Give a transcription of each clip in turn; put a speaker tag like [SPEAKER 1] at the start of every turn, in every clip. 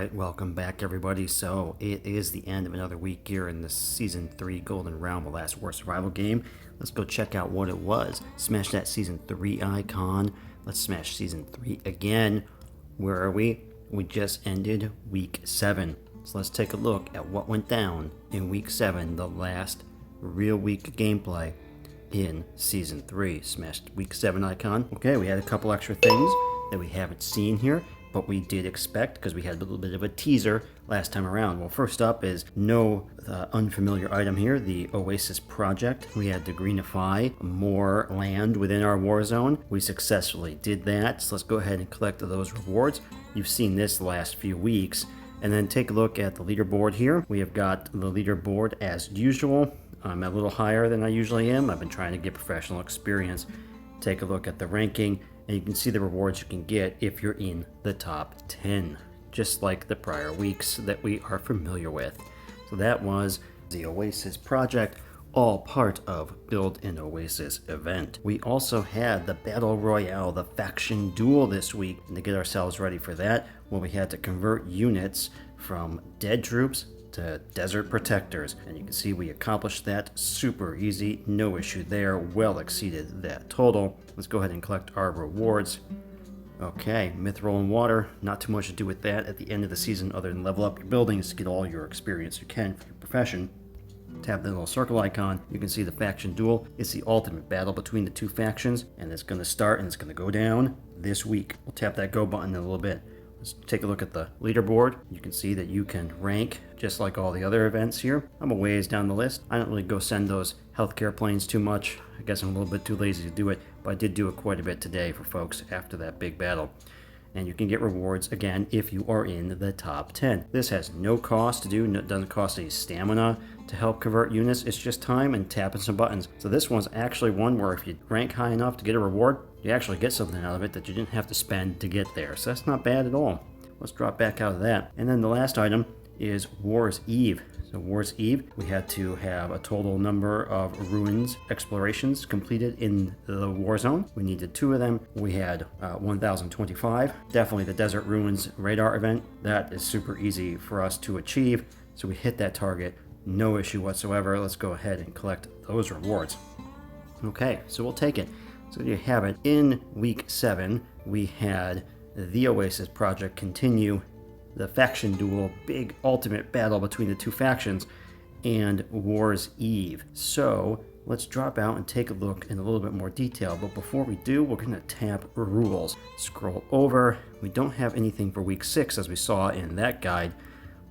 [SPEAKER 1] Alright, welcome back everybody. So it is the end of another week here in the Season 3 Golden Realm, the last war survival game. Let's go check out what it was. Smash that Season 3 icon. Let's smash Season 3 again. Where are we? We just ended Week 7. So let's take a look at what went down in Week 7, the last real week of gameplay in Season 3. Smashed Week 7 icon. Okay, we had a couple extra things that we haven't seen here, but we did expect because we had a little bit of a teaser last time around. Well, first up is no unfamiliar item here, the Oasis Project. We had to greenify more land within our war zone. We successfully did that, so let's go ahead and collect those rewards. You've seen this the last few weeks. And then take a look at the leaderboard here. We have got the leaderboard as usual. I'm a little higher than I usually am. I've been trying to get professional experience. Take a look at the ranking, and you can see the rewards you can get if you're in the top 10, just like the prior weeks that we are familiar with. So that was the Oasis Project, all part of Build an Oasis event. We also had the Battle Royale, the Faction Duel this week, and to get ourselves ready for that, well, we had to convert units from dead troops to desert protectors, and you can see we accomplished that super easy, no issue there, well exceeded that total. Let's go ahead and collect our rewards. Okay, Mithril and Water, not too much to do with that at the end of the season other than level up your buildings to get all your experience you can for your profession. Tap the little circle icon, you can see the Faction Duel. It's the ultimate battle between the two factions, and it's going to start and it's going to go down this week. We'll tap that go button in a little bit. Let's take a look at the leaderboard. You can see that you can rank just like all the other events here. I'm a ways down the list. I don't really go send those healthcare planes too much. I guess I'm a little bit too lazy to do it, but I did do it quite a bit today for folks after that big battle. And you can get rewards, again, if you are in the top 10. This has no cost to do. It doesn't cost any stamina to help convert units. It's just time and tapping some buttons. So this one's actually one where if you rank high enough to get a reward, you actually get something out of it that you didn't have to spend to get there. So that's not bad at all. Let's drop back out of that. And then the last item is War's Eve. So War's Eve, we had to have a total number of ruins explorations completed in the war zone. We needed 2 of them. We had 1,025. Definitely the Desert Ruins radar event. That is super easy for us to achieve. So we hit that target, no issue whatsoever. Let's go ahead and collect those rewards. Okay, so we'll take it. So there you have it. In week 7, we had the Oasis Project continue, the Faction Duel, big ultimate battle between the two factions, and War's Eve. So let's drop out and take a look in a little bit more detail. But before we do, we're going to tap Rules. Scroll over. We don't have anything for week 6 as we saw in that guide.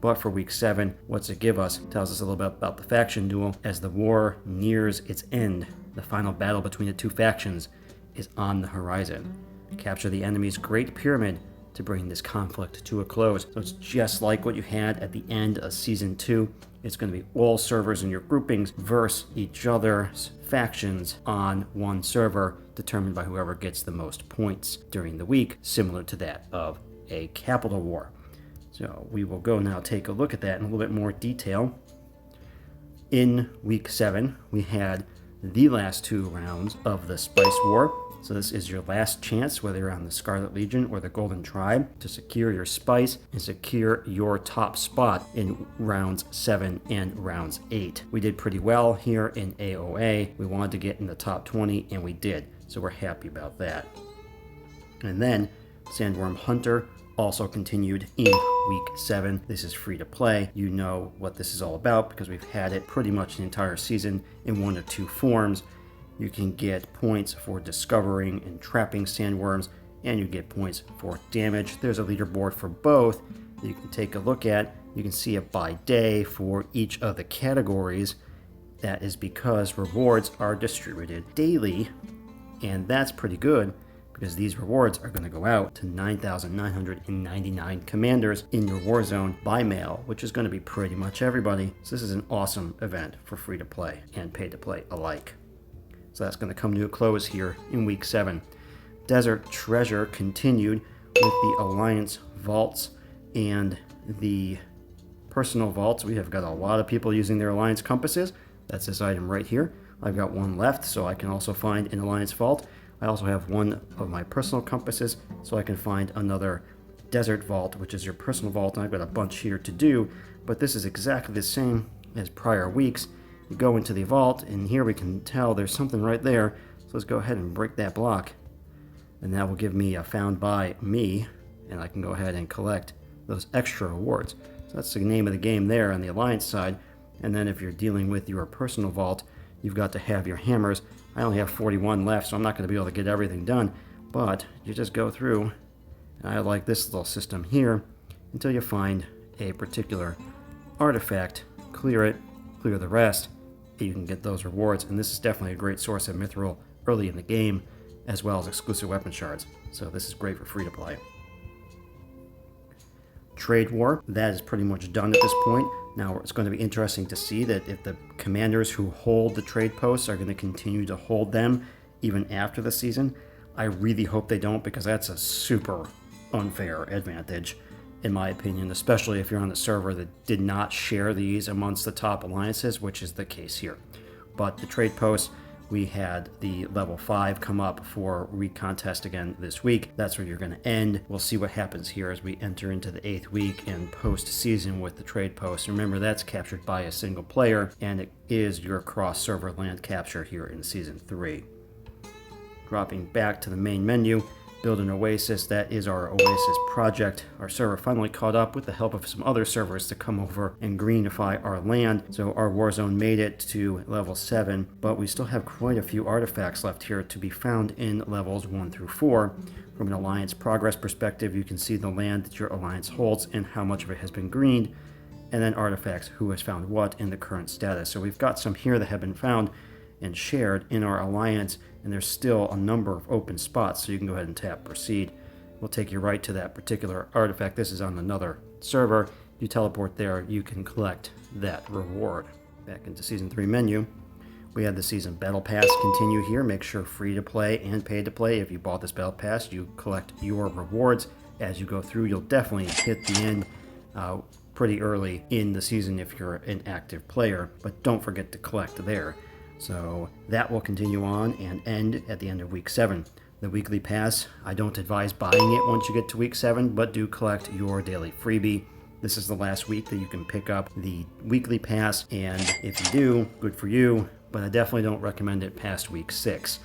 [SPEAKER 1] But for week 7, what's it give us? It tells us a little bit about the Faction Duel. As the war nears its end, the final battle between the two factions is on the horizon. Capture the enemy's Great Pyramid to bring this conflict to a close. So it's just like what you had at the end of Season 2. It's going to be all servers in your groupings versus each other's factions on one server, determined by whoever gets the most points during the week, similar to that of a capital war. So we will go now take a look at that in a little bit more detail. In week 7, we had the last 2 rounds of the Spice War. So this is your last chance, whether you're on the Scarlet Legion or the Golden Tribe, to secure your spice and secure your top spot in rounds 7 and rounds 8. We did pretty well here in AOA. We wanted to get in the top 20, and we did. So we're happy about that. And then Sandworm Hunter also continued in week 7. This is free to play. You know what this is all about because we've had it pretty much the entire season in 1 or 2 forms. You can get points for discovering and trapping sandworms, and you get points for damage. There's a leaderboard for both that you can take a look at. You can see it by day for each of the categories. That is because rewards are distributed daily, and that's pretty good because these rewards are going to go out to 9,999 commanders in your war zone by mail, which is going to be pretty much everybody. So this is an awesome event for free to play and pay to play alike. So that's going to come to a close here in week 7. Desert Treasure continued with the Alliance Vaults and the Personal Vaults. We have got a lot of people using their Alliance Compasses. That's this item right here. I've got one left, so I can also find an Alliance Vault. I also have one of my personal compasses, so I can find another Desert Vault, which is your personal vault, and I've got a bunch here to do, but this is exactly the same as prior weeks. You go into the vault, and here we can tell there's something right there, so let's go ahead and break that block, and that will give me a found by me, and I can go ahead and collect those extra rewards. So that's the name of the game there on the Alliance side. And then if you're dealing with your personal vault, you've got to have your hammers. I only have 41 left, so I'm not going to be able to get everything done, but you just go through, and I like this little system here, until you find a particular artifact, clear it, clear the rest, and you can get those rewards. And this is definitely a great source of mithril early in the game, as well as exclusive weapon shards. So this is great for free to play. Trade War, that is pretty much done at this point. Now it's going to be interesting to see that if the commanders who hold the trade posts are going to continue to hold them even after the season. I really hope they don't, because that's a super unfair advantage in my opinion, especially if you're on the server that did not share these amongst the top alliances, which is the case here. But the trade posts, we had the level 5 come up for recontest again this week. That's where you're going to end. We'll see what happens here as we enter into the 8th week and post-season with the trade post. Remember, that's captured by a single player, and it is your cross-server land capture here in Season 3. Dropping back to the main menu, build an oasis. That is our oasis project. Our server finally caught up with the help of some other servers to come over and greenify our land. So our war zone made it to level 7, but we still have quite a few artifacts left here to be found in levels 1 through 4. From an alliance progress perspective, you can see the land that your alliance holds and how much of it has been greened, and then artifacts, who has found what in the current status. So we've got some here that have been found and shared in our alliance, and there's still a number of open spots, so you can go ahead and tap proceed. We'll take you right to that particular artifact. This is on another server. You teleport there, you can collect that reward. Back into Season 3 menu, we had the Season Battle Pass continue here. Make sure free to play and pay to play. If you bought this Battle Pass, you collect your rewards as you go through. You'll definitely hit the end pretty early in the season if you're an active player, but don't forget to collect there. So that will continue on and end at the end of week 7. The weekly pass, I don't advise buying it once you get to week 7, but do collect your daily freebie. This is the last week that you can pick up the weekly pass, and if you do, good for you, but I definitely don't recommend it past week 6.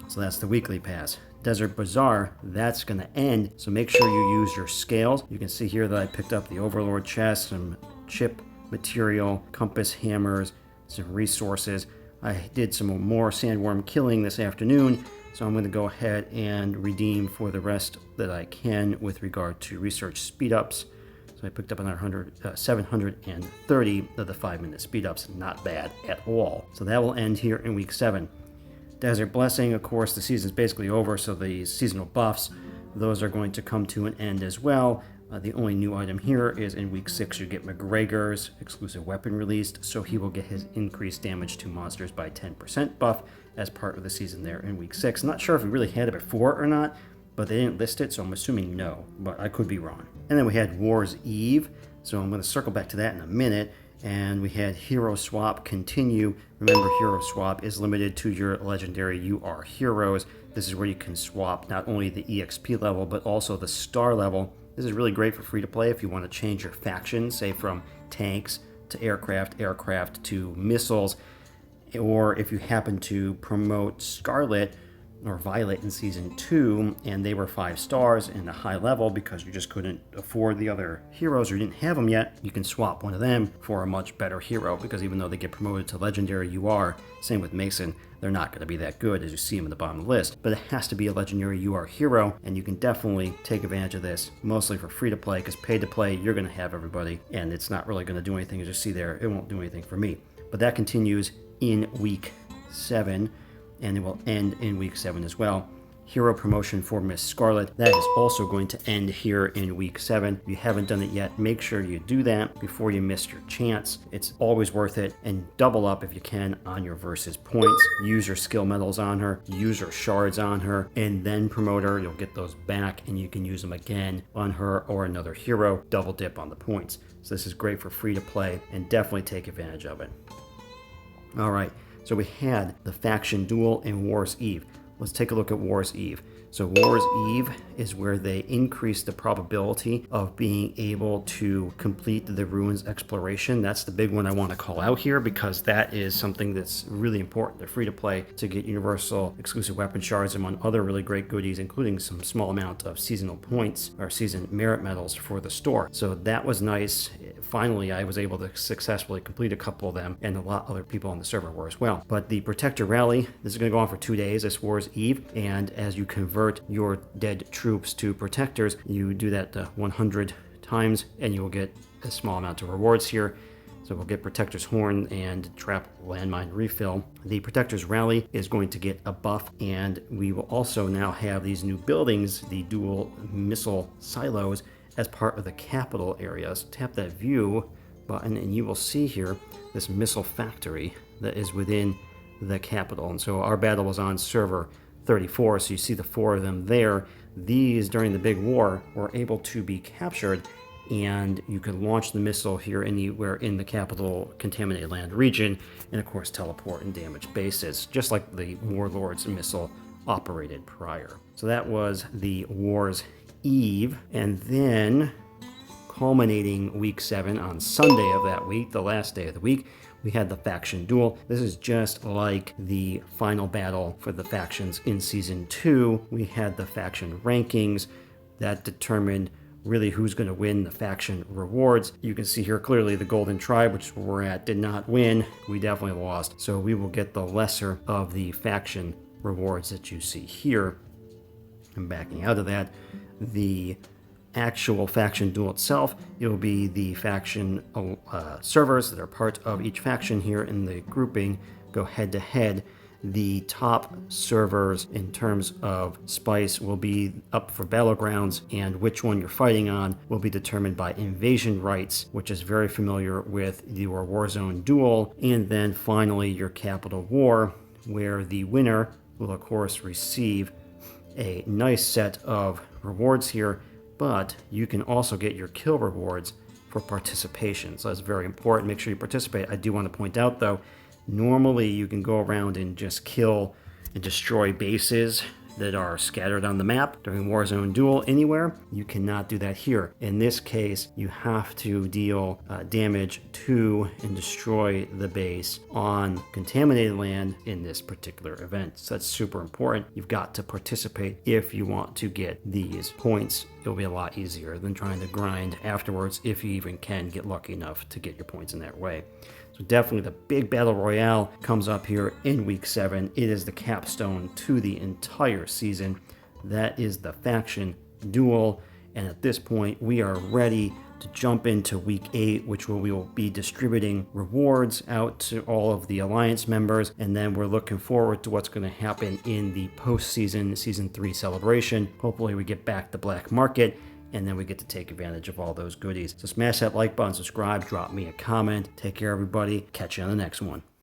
[SPEAKER 1] So that's the weekly pass. Desert Bazaar, that's going to end, so make sure you use your scales. You can see here that I picked up the Overlord chest, some chip material, compass hammers, some resources. I did some more sandworm killing this afternoon, so I'm going to go ahead and redeem for the rest that I can with regard to research speed-ups. So I picked up another 730 of the 5-minute speed-ups. Not bad at all. So that will end here in week 7. Desert Blessing, of course, the season's basically over, so the seasonal buffs, those are going to come to an end as well. The only new item here is in week 6 you get McGregor's exclusive weapon released, so he will get his increased damage to monsters by 10% buff as part of the season there in week 6. Not sure if we really had it before or not, but they didn't list it, so I'm assuming no, but I could be wrong. And then we had War's Eve, so I'm going to circle back to that in a minute. And we had Hero Swap continue. Remember, Hero Swap is limited to your legendary UR heroes. This is where you can swap not only the EXP level, but also the star level. This is really great for free to play if you want to change your faction, say from tanks to aircraft to missiles, or if you happen to promote Scarlet or Violet in Season 2, and they were 5 stars and a high level because you just couldn't afford the other heroes or didn't have them yet, you can swap one of them for a much better hero, because even though they get promoted to Legendary UR, same with Mason, they're not going to be that good as you see them at the bottom of the list. But it has to be a Legendary UR hero, and you can definitely take advantage of this, mostly for free to play, because pay to play, you're going to have everybody, and it's not really going to do anything. As you see there, it won't do anything for me. But that continues in week 7. And it will end in week 7 as well. Hero promotion for Miss Scarlet, that is also going to end here in week 7. If you haven't done it yet, make sure you do that before you miss your chance. It's always worth it, and double up if you can on your versus points. Use your skill medals on her, use your shards on her, and then promote her. You'll get those back, and you can use them again on her or another hero. Double dip on the points. So this is great for free to play, and definitely take advantage of it. All right. So we had the faction duel and War's Eve. Let's take a look at War's Eve. So War's Eve is where they increase the probability of being able to complete the ruins exploration. That's the big one I want to call out here because that is something that's really important. They're free to play to get universal exclusive weapon shards among other really great goodies, including some small amount of seasonal points or season merit medals for the store. So that was nice. Finally, I was able to successfully complete a couple of them, and a lot of other people on the server were as well. But the Protector Rally, this is going to go on for 2 days, this War's Eve, and as you convert your dead troops to protectors, you do that 100 times, and you will get a small amount of rewards here. So we'll get Protector's Horn and Trap Landmine Refill. The Protector's Rally is going to get a buff, and we will also now have these new buildings, the dual missile silos, as part of the capital area. So tap that view button and you will see here this missile factory that is within the capital. And so our battle was on server 34, so you see the 4 of them there. These, during the big war, were able to be captured, and you can launch the missile here anywhere in the capital contaminated land region, and of course teleport and damage bases, just like the Warlord's missile operated prior. So that was the War's Eve, and then culminating week 7 on Sunday of that week, the last day of the week, we had the faction duel. This is just like the final battle for the factions in season 2. We had the faction rankings that determined really who's going to win the faction rewards. You can see here clearly the Golden Tribe, which we're at, did not win. We definitely lost. So we will get the lesser of the faction rewards that you see here. And backing out of that, the actual faction duel itself, it will be the faction servers that are part of each faction here in the grouping go head to head. The top servers in terms of spice will be up for battlegrounds, and which one you're fighting on will be determined by invasion rights, which is very familiar with your Warzone duel. And then finally your capital war, where the winner will of course receive a nice set of rewards here, but you can also get your kill rewards for participation. So that's very important. Make sure you participate. I do want to point out though, normally you can go around and just kill and destroy bases that are scattered on the map during Warzone Duel anywhere. You cannot do that here. In this case, you have to deal damage to and destroy the base on contaminated land in this particular event. So that's super important. You've got to participate if you want to get these points. It'll be a lot easier than trying to grind afterwards, if you even can get lucky enough to get your points in that way. So definitely the big battle royale comes up here in week 7. It is the capstone to the entire season. That is the faction duel. And at this point, we are ready to jump into week 8, which we will be distributing rewards out to all of the Alliance members. And then we're looking forward to what's going to happen in the postseason Season 3 celebration. Hopefully we get back the black market, and then we get to take advantage of all those goodies. So smash that like button, subscribe, drop me a comment. Take care, everybody. Catch you on the next one.